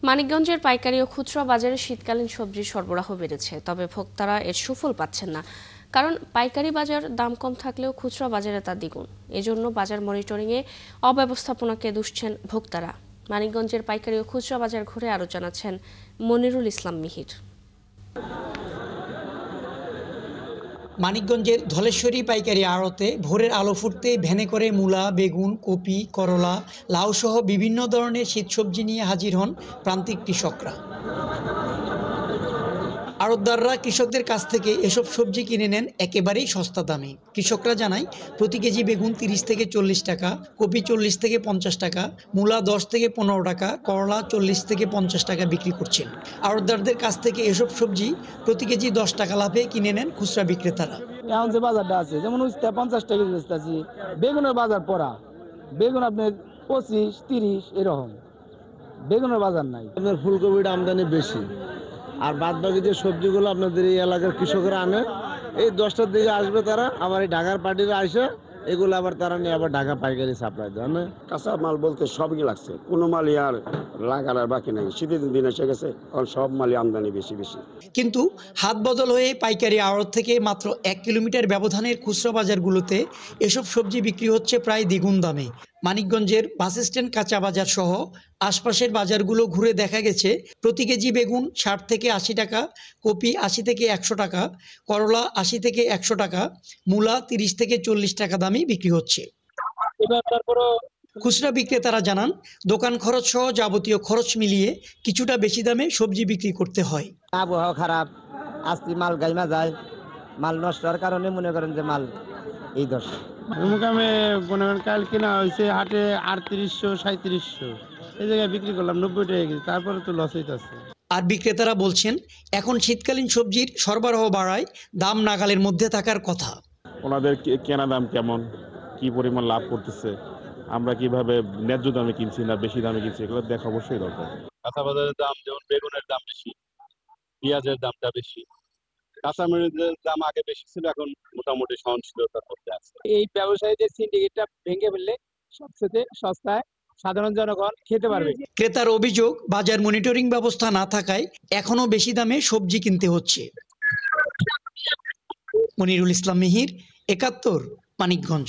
মানিকগঞ্জের পাইকারি ও খুচরা বাজারে শীতকালীন সবজির সরবরাহ বেড়েছে, তবে ভোক্তারা এর সুফল পাচ্ছেন না। কারণ পাইকারি বাজার দাম কম থাকলেও খুচরা বাজারে তা দ্বিগুণ। এজন্য বাজার মনিটরিংয়ে অব্যবস্থাপনাকে দুষছেন ভোক্তারা। মানিকগঞ্জের পাইকারি ও খুচরা বাজার ঘুরে আরও জানাচ্ছেন মনিরুল ইসলাম মিহির। মানিকগঞ্জের ধলেশ্বরী পাইকারি আড়তে ভোরের আলো ফুটতে ভ্যানে করে মূলা, বেগুন, কপি, করলা, লাউ সহ বিভিন্ন ধরনের শীতসবজি নিয়ে হাজির হন প্রান্তিক কৃষকরা। আড়তদাররা কৃষকদের কাছ থেকে এসব সবজি কিনে নেন একেবারেই সস্তা দামে। কৃষকরা জানায় প্রতি কেজি বেগুন 30 থেকে 40 টাকা, কপি 40 থেকে 50 টাকা, মূলা 10 থেকে 15 টাকা, করলা 40 থেকে 50 টাকা বিক্রি করছেন। আড়তদারদের কাছ থেকে এসব সবজি প্রতি কেজি 10 টাকা লাভে কিনে নেন খুচরা বিক্রেতারা। এখন যে বাজারটা আছে, যেমন 50 টাকা বেচতেছি, বেগুনের বাজার পড়া, বেগুন আপনার 25-30 এরকম, বেগুনের বাজার নাই। আপনার ফুলকপির আমদানি বেশি, আর বাদ বাকি যে সবজিগুলো আপনাদের এই এলাকার কৃষকরা আনে, এই 10টার দিকে আসবে তারা, আবার এই ঢাকার পার্টিরা আসে, এগুলো আবার তারা নিয়ে আবার ঢাকা পাইকারি সাপ্লাই দেয় না। কাঁচা মাল বলতে সবই লাগছে, কোনো মালই আর লাগানোর বাকি নেই। শীতের দিন এসে গেছে, কারণ সব মালই আমদানি বেশি। কিন্তু হাত বদল হয়ে পাইকারি আড়ত থেকে মাত্র 1 কিলোমিটার ব্যবধানের খুচরা বাজারগুলোতে এসব সবজি বিক্রি হচ্ছে প্রায় দ্বিগুণ দামে। মানিকগঞ্জের বাসস্ট্যান্ড কাঁচা বাজার সহ আশপাশের বাজারগুলো ঘুরে দেখা গেছে প্রতি কেজি বেগুন 60 থেকে 80 টাকা, কপি 80 থেকে 100 টাকা, করলা 80 থেকে 100 টাকা, মূলা 30 থেকে 40 টাকা দামে বিক্রি হচ্ছে। খুচরা বিক্রেতারা জানান দোকান খরচ সহ যাবতীয় খরচ মিলিয়ে কিছুটা বেশি দামে সবজি বিক্রি করতে হয়। আবহাওয়া খারাপ, আজকে মাল গাইমা যায়, মাল নষ্ট হওয়ার কারণে মনে করেন যে মাল এই দশ মুকামে মনে করেন কাল কেনা হয়েছে হাটে 3800-3700, এই জায়গায় বিক্রি করলাম 90 টাকা কেজি, তারপরে তো লস হইতেছে। আর বিক্রেতারা বলছেন এখন শীতকালীন সবজির সরবরাহ বাড়ায় দাম নাগালের মধ্যে থাকার কথা। ওনাদের কেনা দাম কেমন, কি পরিমাণ লাভ করতেছে, আমরা কিভাবে ন্যায্য দামে কিনছি না বেশি দামে কিনছি, এগুলো দেখা অবশ্যই দরকার। কাঁচা বাজারের দাম যেমন বেগুনের দাম বেশি, পেঁয়াজের দামটা বেশি, কাঁচামরিচের দাম আগে বেশি ছিল, এখন মোটামুটি সহনশীলতার মধ্যে আছে। এই ব্যবসায়ীদের সিন্ডিকেটটা ভেঙে ফেললে সবচেয়ে সস্তায় সাধারণ জনগণ খেতে পারবে। ক্রেতার অভিযোগ বাজার মনিটরিং ব্যবস্থা না থাকায় এখনো বেশি দামে সবজি কিনতে হচ্ছে। মনিরুল ইসলাম মিহির, ৭১, মানিকগঞ্জ।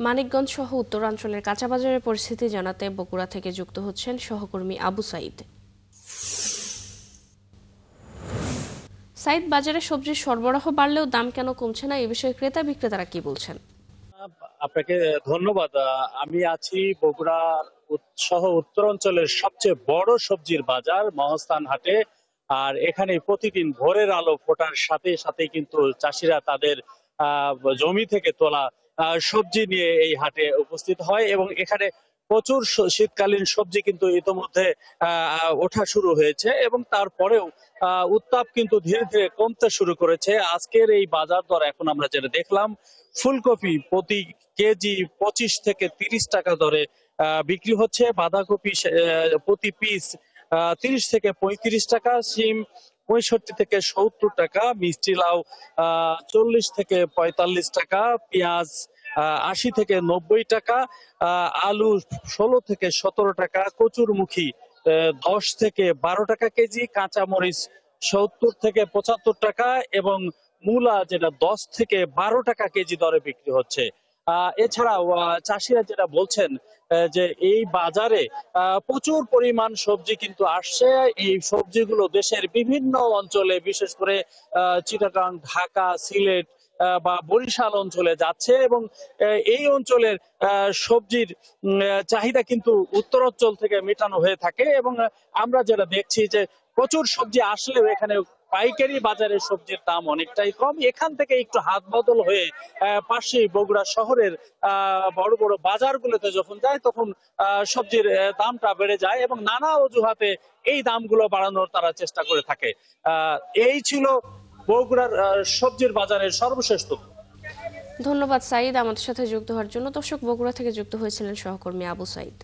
মানিকগঞ্জ সহ উত্তরাঞ্চলের কাঁচা বাজারের পরিস্থিতি জানাতে বগুড়া থেকে যুক্ত হচ্ছেন সহকর্মী আবু সাইদ। সাইদ, বাজারে সবজির সরবরাহ বাড়লেও দাম কেন কমছে না, এই বিষয়ে ক্রেতা বিক্রেতারা কি বলছেন? আপনাকে ধন্যবাদ। আমি আছি বগুড়া সহ উত্তরাঞ্চলের সবচেয়ে বড় সবজির বাজার মহাস্থান হাটে। আর এখানে প্রতিদিন ভোরের আলো ফোটার সাথে সাথে কিন্তু চাষিরা তাদের জমি থেকে তোলা সবজি নিয়ে এই হাটে উপস্থিত হয় এবং এখানে প্রচুর শীতকালীন সবজি কিন্তু ইতোমধ্যে ওঠা শুরু হয়েছে এবং তারপরেও উত্তাপ কিন্তু ধীরে ধীরে কমতে শুরু করেছে। আজকের এই বাজার দর এখন আমরা যেটা দেখলাম, ফুলকপি প্রতি কেজি 25 থেকে 30 টাকা দরে বিক্রি হচ্ছে, বাঁধাকপি প্রতি পিস 30 থেকে 35 টাকা, শিম 65 থেকে 70 টাকা, মিষ্টি লাউ 40 থেকে 45 টাকা, পেঁয়াজ 80 থেকে 90 টাকা, আলু 16 থেকে 17 টাকা, কচুরমুখী 10 থেকে 12 টাকা কেজি, কাঁচামরিচ 70 থেকে 75 টাকা এবং মূলা যেটা 10 থেকে 12 টাকা কেজি দরে বিক্রি হচ্ছে। এছাড়াও চাষিরা যেটা বলছেন যে এই বাজারে প্রচুর পরিমাণ সবজি কিন্তু আসছে। এই সবজিগুলো দেশের বিভিন্ন অঞ্চলে, বিশেষ করে চিটাগাং, ঢাকা, সিলেট বা বরিশাল অঞ্চলে যাচ্ছে এবং এই অঞ্চলের সবজির চাহিদা কিন্তু উত্তরাঞ্চল থেকে মেটানো হয়ে থাকে এবং আমরা যেটা দেখছি যে প্রচুর সবজি আসলেও এখানে পাইকারি বাজারে সবজির দাম অনেকটাই কম। এখান থেকে একটু হাত বদল হয়ে পাশে বগুড়া শহরের বড় বড় বাজারগুলোতে যখন যায় তখন সবজির দামটা বেড়ে যায় এবং নানা অজুহাতে এই দামগুলো বাড়ানোর তারা চেষ্টা করে থাকে। এই ছিল বগুড়ার সবজির বাজারের সর্বশেষ তথ্য। ধন্যবাদ সাইদ আমাদের সাথে যুক্ত হওয়ার জন্য। দর্শক, বগুড়া থেকে যুক্ত হয়েছিলেন সহকর্মী আবু সাইদ।